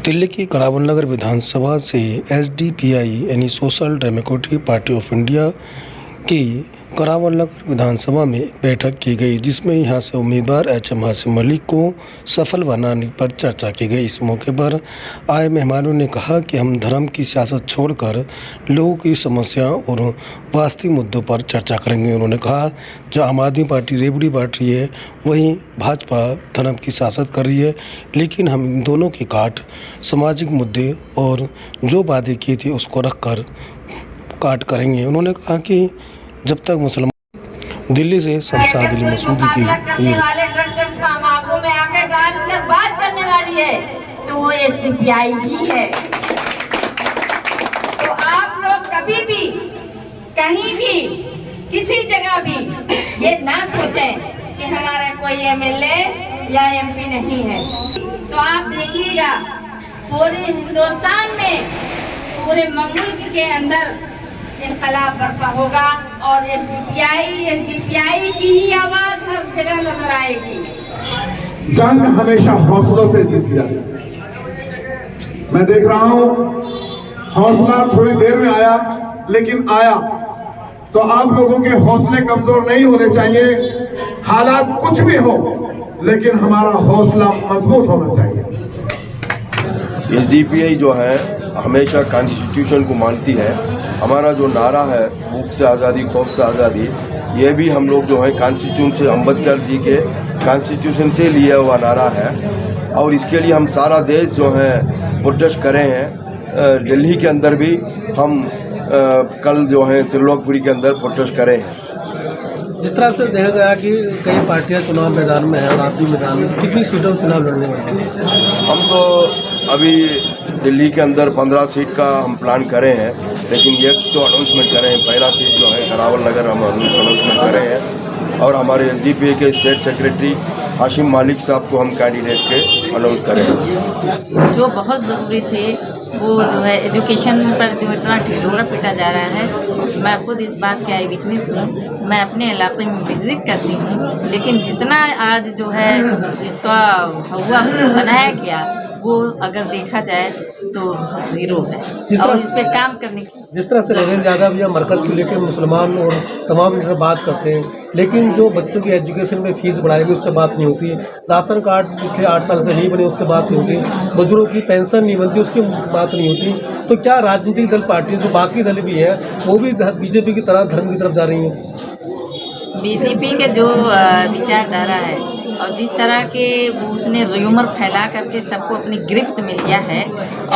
दिल्ली की करावल नगर विधानसभा से एसडीपीआई यानी social democratic party of India की करावल नगर विधानसभा में बैठक की गई, जिसमें यहां से उम्मीदवार एचएम हाशिम मलिक को सफल बनाने पर चर्चा की गई। इस मौके पर आए मेहमानों ने कहा कि हम धर्म की सियासत छोड़कर लोगों की समस्याओं और वास्तविक मुद्दों पर चर्चा करेंगे। उन्होंने कहा, जो आम आदमी पार्टी रेवड़ी बांट रही है, वहीं भाजपा धर्म की सियासत कर रही है, लेकिन हम इन दोनों की काट सामाजिक मुद्दे और जो वादे किए थे उसको रखकर काट करेंगे। उन्होंने कहा कि जब तक मुसलमान दिल्ली से शमशाद अली मसूदी की आंखों में आकर डालकर बात करने वाली है तो वो एसडीपीआई ही है। तो आप लोग कभी भी कहीं भी किसी जगह भी ये ना सोचें कि हमारा कोई एमएलए या एमपी नहीं है। तो आप देखिएगा पूरे हिंदुस्तान में, पूरे मुल्क के अंदर इनकलाब बर्पा होगा और एसडीपीआई की ही आवाज हर जगह नजर आएगी। जंग हमेशा हौसलों से जीती जाती है। मैं देख रहा हूं हौसला थोड़ी देर में आया, लेकिन आया तो आप लोगों के हौसले कमजोर नहीं होने चाहिए। हालात कुछ भी हो, लेकिन हमारा हौसला मजबूत होना चाहिए। एसडीपीआई जो है हमेशा कॉन्स्टिट्यूशन को मानती है। हमारा जो नारा है भूख से आज़ादी, खौफ से आज़ादी, ये भी हम लोग जो है कॉन्स्टिट्यूशन से, अम्बेडकर जी के कॉन्स्टिट्यूशन से लिया हुआ नारा है। और इसके लिए हम सारा देश जो है प्रोटेस्ट करे हैं। दिल्ली के अंदर भी हम कल जो है त्रिलोकपुरी के अंदर प्रोटेस्ट करे हैं। जिस तरह से देखा गया कि कई पार्टियां चुनाव मैदान में हैं और आप भी मैदान में, कितनी सीटों में चुनाव लड़ने वाले हैं? हम तो अभी दिल्ली के अंदर 15 सीट का हम प्लान करे हैं, लेकिन ये तो अनाउंसमेंट करें हैं। पहला सीट जो है करावल नगर हम अनाउंसमेंट करे हैं और हमारे एसडीपीआई के स्टेट सेक्रेटरी हाशिम मलिक साहब को हम कैंडिडेट के अनाउंस करें हैं। जो बहुत ज़रूरी थे वो जो है एजुकेशन पर जो इतना ढिढोरा पिटा जा रहा है, मैं खुद इस बात के आई विटनेस हूँ। मैं अपने इलाके में विजिट करती हूँ, लेकिन जितना आज जो है इसका हुआ बनाया गया वो अगर देखा जाए तो ज़ीरो है और इस पर काम करने की। जिस तरह से नरेंद्र यादव या मरकज़ को लेकर मुसलमान और तमाम लीडर बात करते हैं, लेकिन जो बच्चों की एजुकेशन में फीस बढ़ाएगी उससे बात नहीं होती। राशन कार्ड पिछले 8 साल से नहीं बने, उससे बात नहीं होती। बुजुर्गों की पेंशन नहीं बनती, उसकी बात नहीं होती। तो क्या राजनीतिक दल पार्टियाँ जो बाकी दल भी है वो भी बीजेपी की तरह धर्म की तरफ जा रही हैं? बीजेपी के जो विचारधारा है और जिस तरह के वो उसने र्यूमर फैला करके सबको अपनी गिरफ्त में लिया है,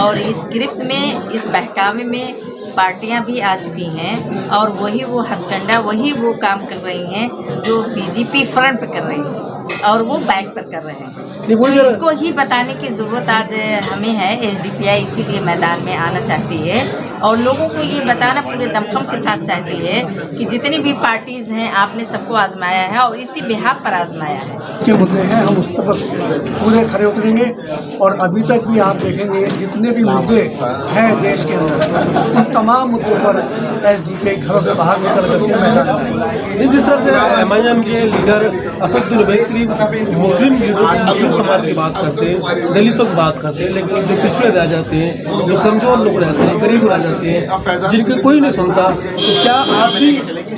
और इस गिरफ्त में, इस बहकावे में पार्टियां भी आ चुकी हैं और वही वो हथकंडा, वही वो काम कर रही हैं जो बीजेपी फ्रंट पे कर रही है और वो बैक पर कर रहे हैं। तो इसको ही बताने की ज़रूरत आज हमें है। एसडीपीआई इसीलिए मैदान में आना चाहती है और लोगों को ये बताना पूरे दमखम के साथ चाहती है कि जितनी भी पार्टीज़ हैं आपने सबको आजमाया है और इसी बिहाफ पर आजमाया है। के मुद्दे हैं हम उस पर पूरे खड़े उतरेंगे और अभी तक भी आप देखेंगे जितने भी मुद्दे हैं देश के अंदर, उन तमाम मुद्दों पर एसडीपीआई घरों से बाहर निकल करके मैदान में। जिस तरह से एमआईएम के लीडर असदुद्दीन ओवैसी मुस्लिम समाज की बात करते हैं, दलितों की बात करते हैं, लेकिन जो पिछड़े रह जाते हैं, जो कमजोर लोग रहते हैं, गरीब रह जाते हैं, जिनके कोई नहीं सुनता, तो क्या आप भी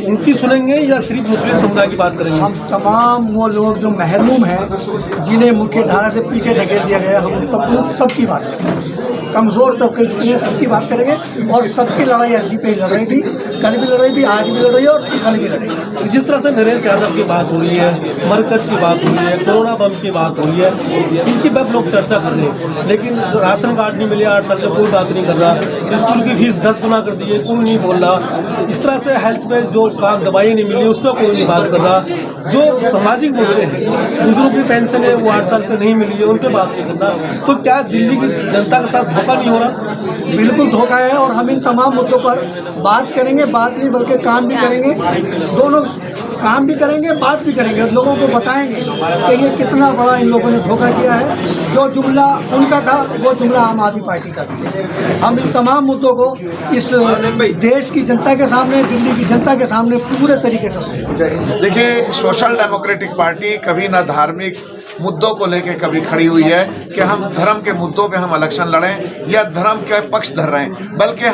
उनकी सुनेंगे या सिर्फ मुस्लिम समुदाय की बात करेंगे? हम तमाम वो लोग जो महरूम हैं, जिन्हें मुख्य धारा से पीछे ढकेल दिया गया, हम सबकी बात करेंगे। कमज़ोर तबके जितने सबकी बात करेंगे और सबकी लड़ाई एसडीपीआई लड़ रही थी, कल भी लड़ रही थी, आज भी लड़ रही है और कल भी लड़ेगी। तो जिस तरह से नरेंद्र यादव की बात हो रही है, मरकज की बात हो रही है, कोरोना बम की बात हो रही है, इनकी सब लोग चर्चा कर रहे हैं, लेकिन राशन कार्ड नहीं मिले 8 साल से कोई बात नहीं कर रहा। स्कूल की फीस 10 गुना कर दी है, कोई नहीं बोल रहा। इस तरह से हेल्थ में जो काम दवाई नहीं मिली उस पर कोई नहीं बात कर रहा। जो सामाजिक मुद्दे हैं, बुजुर्गों की पेंशन है वो 8 साल से नहीं मिली है, उन पर बात नहीं करना। तो क्या दिल्ली की जनता के साथ धोखा नहीं हो रहा? बिल्कुल धोखा है और हम इन तमाम मुद्दों पर बात करेंगे, बात नहीं बल्कि काम भी करेंगे। दोनों काम भी करेंगे, बात भी करेंगे, लोगों को बताएंगे कि ये कितना बड़ा इन लोगों ने धोखा किया है। जो जुमला उनका था वो जुमला आम आदमी पार्टी का था। हम इन तमाम मुद्दों को इस देश की जनता के सामने, दिल्ली की जनता के सामने पूरे तरीके से। देखिए, सोशल डेमोक्रेटिक पार्टी कभी ना धार्मिक मुद्दों को लेकर कभी खड़ी हुई है कि हम धर्म के मुद्दों पे हम इलेक्शन लड़ें या धर्म के पक्ष धर रहे हैं, बल्कि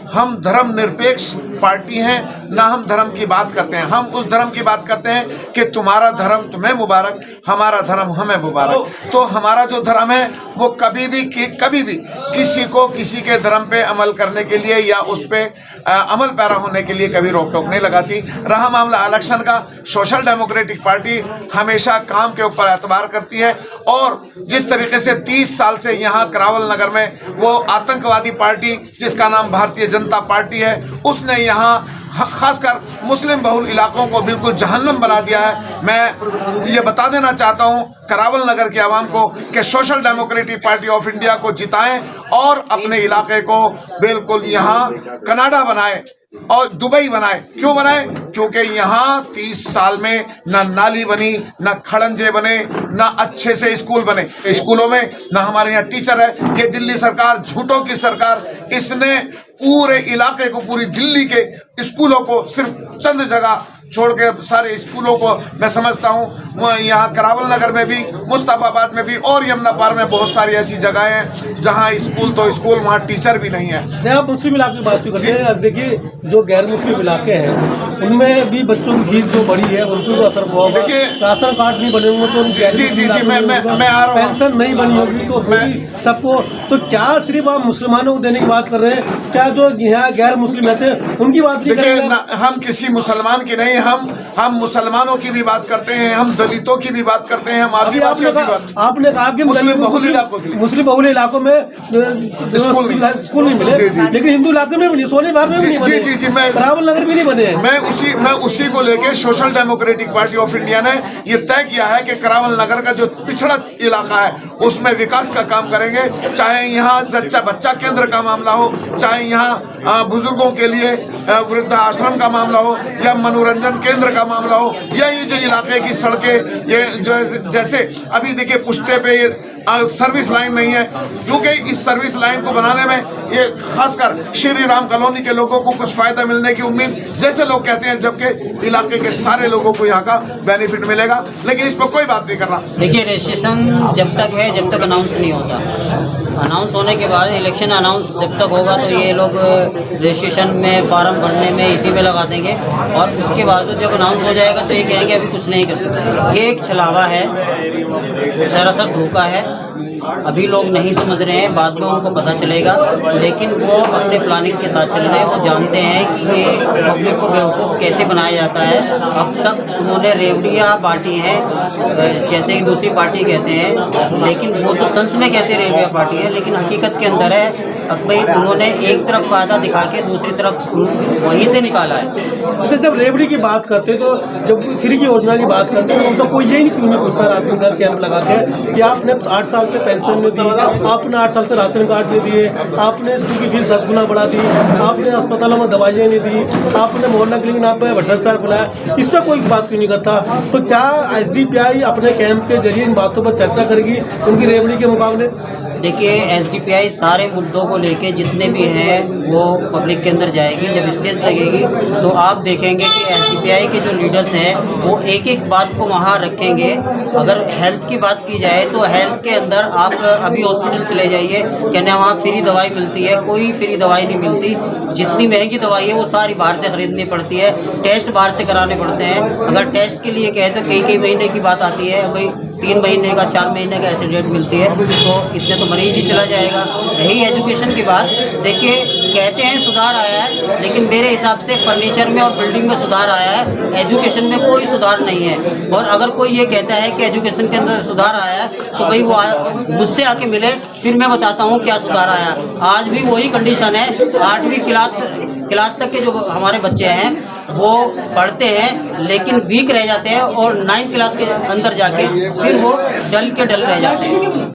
हम धर्म निरपेक्ष पार्टी हैं, ना हम धर्म की बात करते हैं। हम उस धर्म की बात करते हैं कि तुम्हारा धर्म तुम्हें मुबारक, हमारा धर्म हमें मुबारक। तो हमारा जो धर्म है वो कभी भी किसी को किसी के धर्म पे अमल करने के लिए या उस पे अमल पैरा होने के लिए कभी रोक टोक नहीं लगाती। रहा मामला इलेक्शन का, सोशल डेमोक्रेटिक पार्टी हमेशा काम के ऊपर एतबार करती है और जिस तरीके से 30 साल से यहाँ करावल नगर में वो आतंकवादी पार्टी जिसका नाम भारतीय जनता पार्टी है, उसने यहाँ खासकर मुस्लिम बहुल इलाकों को बिल्कुल जहन्नम बना दिया है। मैं ये बता देना चाहता हूँ करावल नगर की आवाम को कि social democratic party of India को जिताएं और अपने इलाके को बिल्कुल यहाँ कनाडा बनाए और दुबई बनाए। क्यों बनाए? क्योंकि यहाँ 30 साल में ना नाली बनी, ना खड़ंजे बने, ना अच्छे से स्कूल बने। स्कूलों में ना हमारे यहाँ टीचर है। ये दिल्ली सरकार, झूठों की सरकार, इसने पूरे इलाके को, पूरी दिल्ली के स्कूलों को सिर्फ चंद जगह छोड़ के सारे स्कूलों को मैं समझता हूँ यहाँ करावल नगर में भी, मुस्तफाबाद में भी और यमुना पार में बहुत सारी ऐसी जगहें हैं जहाँ स्कूल तो स्कूल, वहाँ टीचर भी नहीं है। आप मुस्लिम इलाके की बात करते हैं, देखिए जो गैर मुस्लिम इलाके हैं उनमें भी बच्चों की फीस जो बढ़ी है उनको भी असर हुआ होगा। देखिए राशन कार्ड नहीं बने होंगे तो मैं आ रहा हूँ, पेंशन नहीं बनी होगी तो सबको, तो क्या सिर्फ आप मुसलमानों को देने की बात कर रहे हैं? क्या जो यहाँ गैर मुस्लिम रहते हैं उनकी बात नहीं कर रहे हैं? हम किसी मुसलमान की नहीं, हम मुसलमानों की भी बात करते हैं, हम दलितों की भी बात करते हैं, हम आदिवासियों की बात। आपने कहा कि मुस्लिम बहुल इलाकों में स्कूल नहीं मिले, लेकिन हिंदू इलाके में भी नहीं, सोनेवार में भी नहीं बने, जी मैं करावल नगर भी नहीं बने। मैं उसी को लेके social democratic party of India ने ये तय किया है कि करावल नगर का जो पिछड़ा इलाका है उसमें विकास का काम करेंगे। चाहे यहाँ बच्चा केंद्र का मामला हो, चाहे यहाँ बुजुर्गों के लिए वृद्धाश्रम का मामला हो, या मनोरंजन केंद्र का मामला हो, या ये जो इलाके की सड़कें, ये जो जैसे अभी देखिए पुश्ते पे ये सर्विस लाइन नहीं है, क्योंकि इस सर्विस लाइन को बनाने में ये खासकर श्री राम कॉलोनी के लोगों को कुछ फायदा मिलने की उम्मीद जैसे लोग कहते हैं, जबकि इलाके के सारे लोगों को यहाँ का बेनिफिट मिलेगा, लेकिन इस पर कोई बात नहीं कर रहा। देखिए रजिस्ट्रेशन जब तक है, जब तक अनाउंस नहीं होता, अनाउंस होने के बाद इलेक्शन अनाउंस जब तक होगा तो ये लोग रजिस्ट्रेशन में फार्म भरने में इसी में लगा देंगे और उसके बाद जब अनाउंस हो जाएगा तो ये कहेंगे अभी कुछ नहीं कर सकते। ये एक छलावा है, सरासर धोखा है। अभी लोग नहीं समझ रहे हैं, बाद में उनको पता चलेगा, लेकिन वो अपने प्लानिंग के साथ चल रहे हैं। वो जानते हैं कि ये पब्लिक को बेवकूफ़ कैसे बनाया जाता है। अब तक उन्होंने रेवड़ियाँ बांटी हैं, जैसे कि दूसरी पार्टी कहते हैं, लेकिन वो तो तंज में कहते हैं रेवड़ियाँ पार्टी है, लेकिन हकीकत के अंदर है भाई उन्होंने एक तरफ फायदा दिखा के दूसरी तरफ वहीं से निकाला है। अच्छा, जब रेवड़ी की बात करते हैं तो जब फ्री की योजना की बात करते हैं तो उनका कोई यही नहीं पूछता राशन कार्ड कैंप लगा के कि आपने 8 साल से पेंशन नहीं दी, आपने 8 साल से राशन कार्ड नहीं दिए, आपने स्कूल की फीस 10 गुना बढ़ा दी, आपने अस्पतालों में दवाइयाँ नहीं दी, आपने मोहल्ला क्लिनिक आप भ्रष्टाचार फैलाया, इस पर कोई बात क्यों नहीं करता? तो क्या SDPI अपने कैंप के जरिए इन बातों पर चर्चा करेगी उनकी रेवड़ी के मुकाबले? देखिए SDPI सारे मुद्दों को लेके जितने भी हैं वो पब्लिक के अंदर जाएगी। जब स्टेज लगेगी तो आप देखेंगे कि SDPI के जो लीडर्स हैं वो एक एक बात को वहाँ रखेंगे। अगर हेल्थ की बात की जाए तो हेल्थ के अंदर आप अभी हॉस्पिटल चले जाइए, कहना वहाँ फ्री दवाई मिलती है, कोई फ्री दवाई नहीं मिलती। जितनी महंगी दवाई है वो सारी बाहर से खरीदनी पड़ती है, टेस्ट बाहर से कराने पड़ते हैं। अगर टेस्ट के लिए कहे तो कई महीने की बात आती है, भाई 3 महीने का 4 महीने का ऐसे डेट मिलती है, तो इतने तो मरीज ही चला जाएगा। यही एजुकेशन की बात, देखिए कहते हैं सुधार आया है, लेकिन मेरे हिसाब से फर्नीचर में और बिल्डिंग में सुधार आया है, एजुकेशन में कोई सुधार नहीं है। और अगर कोई ये कहता है कि एजुकेशन के अंदर सुधार आया है तो भाई वो मुझसे आके मिले, फिर मैं बताता हूँ क्या सुधार आया। आज भी वही कंडीशन है, 8वीं क्लास तक के जो हमारे बच्चे हैं वो पढ़ते हैं लेकिन वीक रह जाते हैं और 9th क्लास के अंदर जाके फिर वो डल के डल रह जाते हैं।